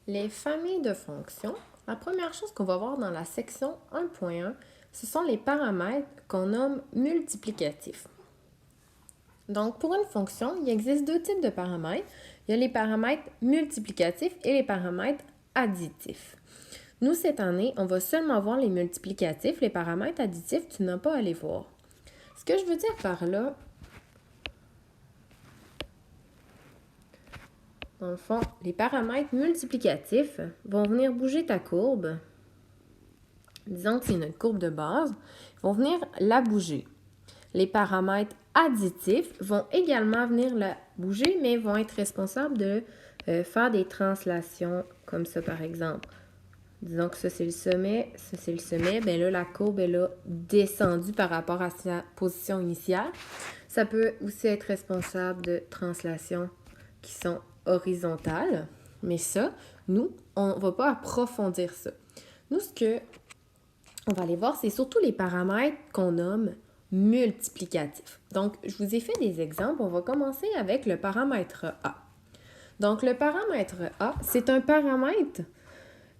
Les familles de fonctions, la première chose qu'on va voir dans la section 1.1, ce sont les paramètres qu'on nomme multiplicatifs. Donc, pour une fonction, il existe deux types de paramètres. Il y a les paramètres multiplicatifs et les paramètres additifs. Nous, cette année, on va seulement voir les multiplicatifs. Les paramètres additifs, tu n'as pas à les voir. Ce que je veux dire par là, dans le fond, les paramètres multiplicatifs vont venir bouger ta courbe. Disons que c'est une courbe de base, ils vont venir la bouger. Les paramètres additifs vont également venir la bouger, mais vont être responsables de faire des translations comme ça, par exemple. Disons que ça, c'est le sommet, ça, c'est le sommet. Bien là, la courbe, elle a descendu par rapport à sa position initiale. Ça peut aussi être responsable de translations qui sont horizontales. Mais ça, nous, on ne va pas approfondir ça. Nous, ce que on va aller voir, c'est surtout les paramètres qu'on nomme multiplicatifs. Donc, je vous ai fait des exemples. On va commencer avec le paramètre A. Donc, le paramètre A, c'est un paramètre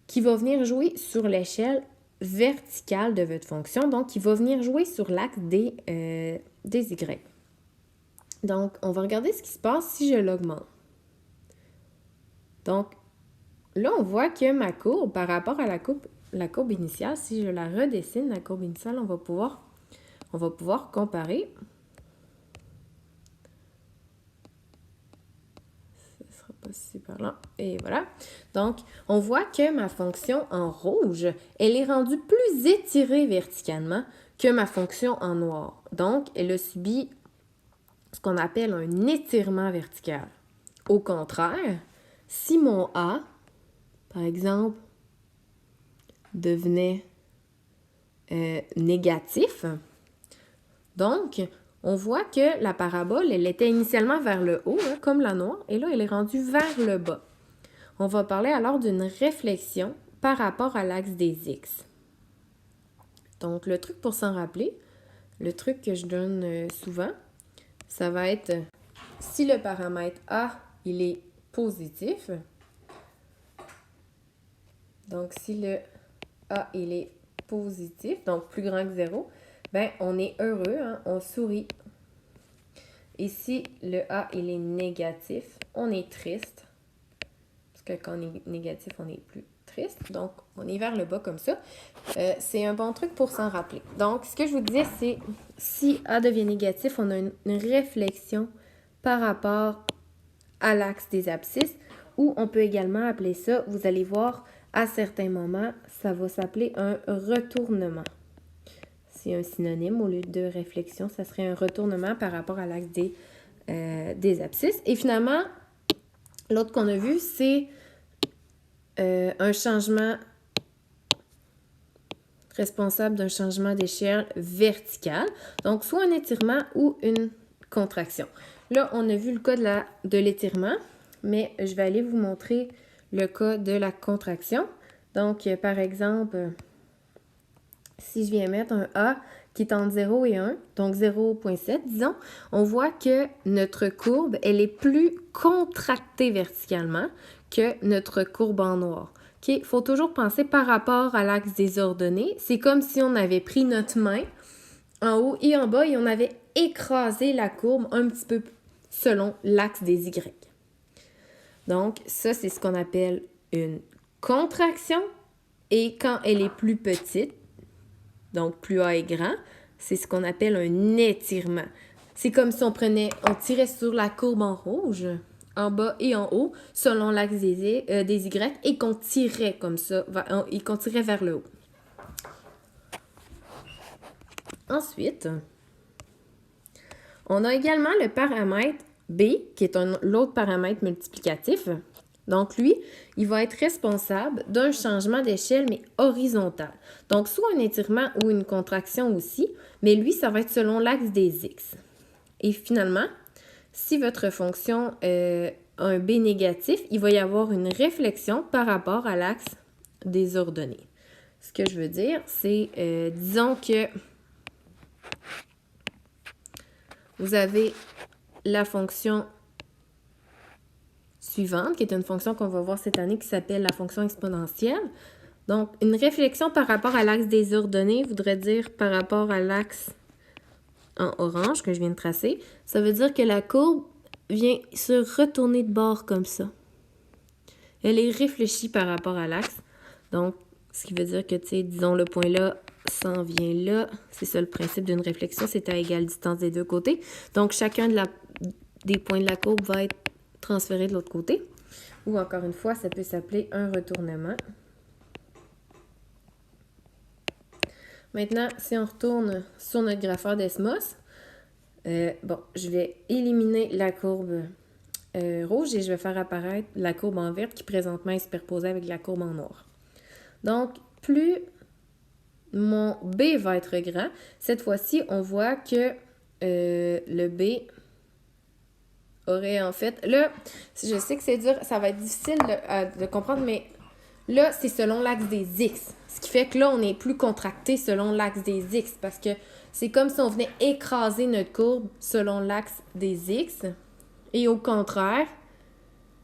qui va venir jouer sur l'échelle verticale de votre fonction. Donc, il va venir jouer sur l'axe des Y. Donc, on va regarder ce qui se passe si je l'augmente. Donc, là, on voit que ma courbe, par rapport à la courbe initiale, si je la redessine, la courbe initiale, on va pouvoir comparer. Ce ne sera pas super lent. Et voilà. Donc, on voit que ma fonction en rouge, elle est rendue plus étirée verticalement que ma fonction en noir. Donc, elle a subi ce qu'on appelle un étirement vertical. Au contraire, si mon A, par exemple, devenait négatif, donc, on voit que la parabole, elle était initialement vers le haut, hein, comme la noire, et là, elle est rendue vers le bas. On va parler alors d'une réflexion par rapport à l'axe des X. Donc, le truc pour s'en rappeler, le truc que je donne souvent, ça va être si le paramètre A, il est positif, donc si le A, il est positif, donc plus grand que 0, ben on est heureux, hein, on sourit. Et si le A, il est négatif, on est triste. Parce que quand on est négatif, on est plus triste. Donc, on est vers le bas comme ça. C'est un bon truc pour s'en rappeler. Donc, ce que je vous disais, c'est si A devient négatif, on a une réflexion par rapport à l'axe des abscisses, ou on peut également appeler ça, vous allez voir, à certains moments, ça va s'appeler un retournement. C'est un synonyme, au lieu de réflexion, ça serait un retournement par rapport à l'axe des abscisses. Et finalement, l'autre qu'on a vu, c'est un changement responsable d'un changement d'échelle verticale. Donc, soit un étirement ou une contraction. Là, on a vu le cas de l'étirement, mais je vais aller vous montrer le cas de la contraction. Donc, par exemple, si je viens mettre un A qui est entre 0 et 1, donc 0,7, disons, on voit que notre courbe, elle est plus contractée verticalement que notre courbe en noir. OK? Il faut toujours penser par rapport à l'axe des ordonnées. C'est comme si on avait pris notre main en haut et en bas et on avait écrasé la courbe un petit peu selon l'axe des Y. Donc, ça, c'est ce qu'on appelle une contraction. Et quand elle est plus petite, donc plus A est grand, c'est ce qu'on appelle un étirement. C'est comme si on tirait sur la courbe en rouge, en bas et en haut, selon l'axe des Y, et qu'on tirait comme ça, et qu'on tirait vers le haut. Ensuite, on a également le paramètre B, qui est l'autre paramètre multiplicatif. Donc, lui, il va être responsable d'un changement d'échelle, mais horizontal. Donc, soit un étirement ou une contraction aussi, mais lui, ça va être selon l'axe des X. Et finalement, si votre fonction a un B négatif, il va y avoir une réflexion par rapport à l'axe des ordonnées. Ce que je veux dire, c'est, disons que vous avez la fonction suivante, qui est une fonction qu'on va voir cette année qui s'appelle la fonction exponentielle. Donc, une réflexion par rapport à l'axe des ordonnées voudrait dire par rapport à l'axe en orange que je viens de tracer. Ça veut dire que la courbe vient se retourner de bord comme ça. Elle est réfléchie par rapport à l'axe. Donc, ce qui veut dire que, tu sais, disons, le point là s'en vient là. C'est ça le principe d'une réflexion, c'est à égale distance des deux côtés. Donc, chacun des points de la courbe va être transféré de l'autre côté. Ou encore une fois, ça peut s'appeler un retournement. Maintenant, si on retourne sur notre grapheur d'Esmos, je vais éliminer la courbe rouge et je vais faire apparaître la courbe en verte qui présentement est superposée avec la courbe en noir. Donc, plus mon B va être grand, cette fois-ci, on voit que le B aurait en fait... Là, je sais que c'est dur, ça va être difficile de comprendre, mais là, c'est selon l'axe des X. Ce qui fait que là, on est plus contracté selon l'axe des X parce que c'est comme si on venait écraser notre courbe selon l'axe des X. Et au contraire,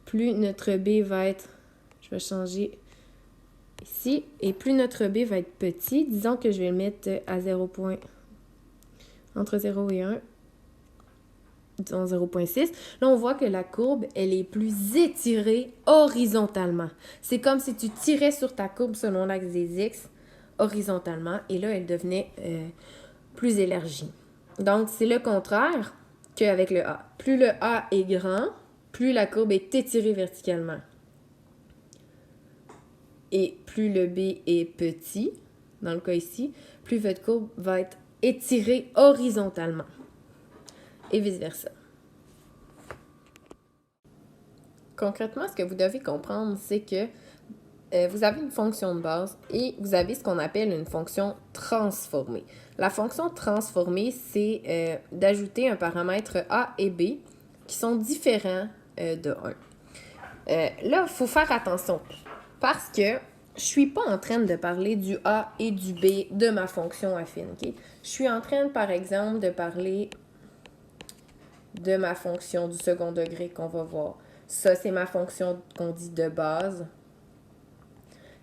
plus notre B va être... Je vais changer ici. Et plus notre B va être petit, disons que je vais le mettre à 0. Entre 0 et 1. Disons 0,6. Là, on voit que la courbe, elle est plus étirée horizontalement. C'est comme si tu tirais sur ta courbe selon l'axe des X horizontalement. Et là, elle devenait plus élargie. Donc, c'est le contraire qu'avec le A. Plus le A est grand, plus la courbe est étirée verticalement. Et plus le B est petit, dans le cas ici, plus votre courbe va être étirée horizontalement. Et vice-versa. Concrètement, ce que vous devez comprendre, c'est que vous avez une fonction de base et vous avez ce qu'on appelle une fonction transformée. La fonction transformée, c'est d'ajouter un paramètre A et B qui sont différents de 1. Là, il faut faire attention parce que je ne suis pas en train de parler du A et du B de ma fonction affine. Okay? Je suis en train, par exemple, de parler de ma fonction du second degré qu'on va voir. Ça, c'est ma fonction qu'on dit de base.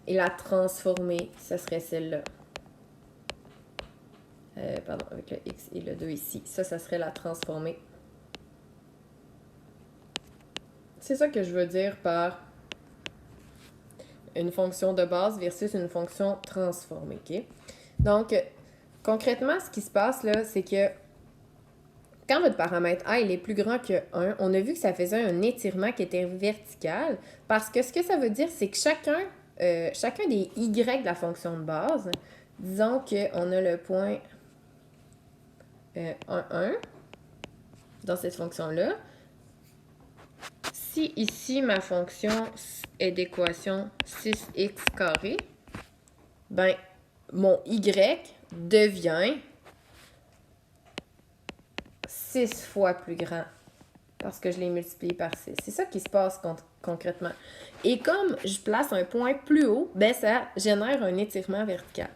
Et la transformée, ce serait celle-là. Avec le x et le 2 ici. Ça serait la transformée. C'est ça que je veux dire par une fonction de base versus une fonction transformée. Okay? Donc, concrètement, ce qui se passe là, c'est que quand votre paramètre A il est plus grand que 1, on a vu que ça faisait un étirement qui était vertical parce que ce que ça veut dire, c'est que chacun des y de la fonction de base, disons qu'on a le point 1, 1 dans cette fonction-là. Si ici, ma fonction est d'équation 6x carré, ben, mon y devient 6 fois plus grand parce que je l'ai multiplié par 6. C'est ça qui se passe concrètement. Et comme je place un point plus haut, ben ça génère un étirement vertical.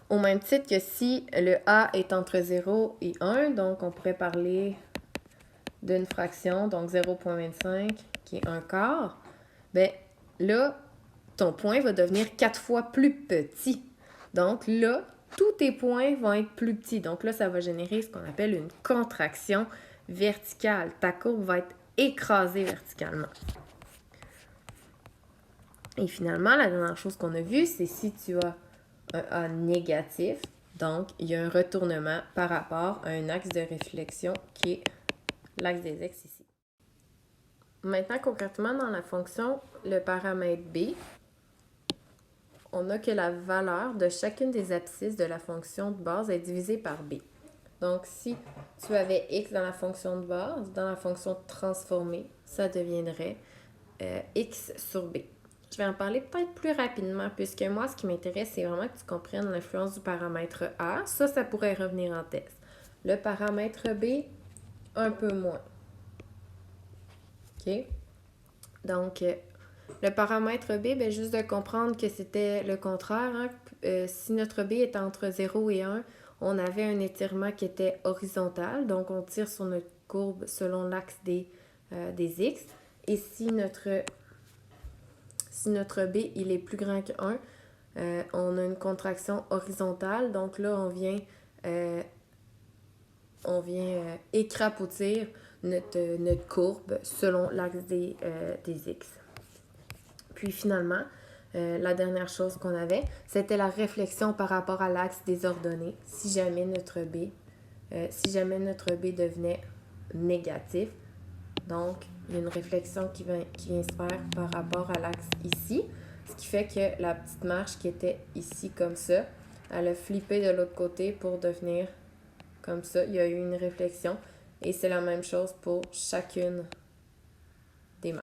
Au même titre que si le A est entre 0 et 1, donc on pourrait parler d'une fraction, donc 0,25 qui est un quart, ben là, ton point va devenir 4 fois plus petit. Donc là, tous tes points vont être plus petits. Donc là, ça va générer ce qu'on appelle une contraction verticale. Ta courbe va être écrasée verticalement. Et finalement, la dernière chose qu'on a vue, c'est si tu as un A négatif, donc il y a un retournement par rapport à un axe de réflexion qui est l'axe des X ici. Maintenant, concrètement, dans la fonction, le paramètre B, on a que la valeur de chacune des abscisses de la fonction de base est divisée par B. Donc, si tu avais x dans la fonction de base, dans la fonction transformée, ça deviendrait x sur B. Je vais en parler peut-être plus rapidement, puisque moi, ce qui m'intéresse, c'est vraiment que tu comprennes l'influence du paramètre A. Ça pourrait revenir en test. Le paramètre B, un peu moins. OK? Donc, le paramètre B, bien, juste de comprendre que c'était le contraire. Hein? Si notre B est entre 0 et 1, on avait un étirement qui était horizontal. Donc, on tire sur notre courbe selon l'axe des des x. Et si notre b il est plus grand que 1, on a une contraction horizontale. Donc là, on vient écrapoutir notre courbe selon l'axe des x. Puis finalement, la dernière chose qu'on avait, c'était la réflexion par rapport à l'axe des ordonnées. Si jamais notre b devenait négatif, donc il y a une réflexion qui vient se faire par rapport à l'axe ici, ce qui fait que la petite marche qui était ici comme ça, elle a flippé de l'autre côté pour devenir comme ça. Il y a eu une réflexion et c'est la même chose pour chacune des marches.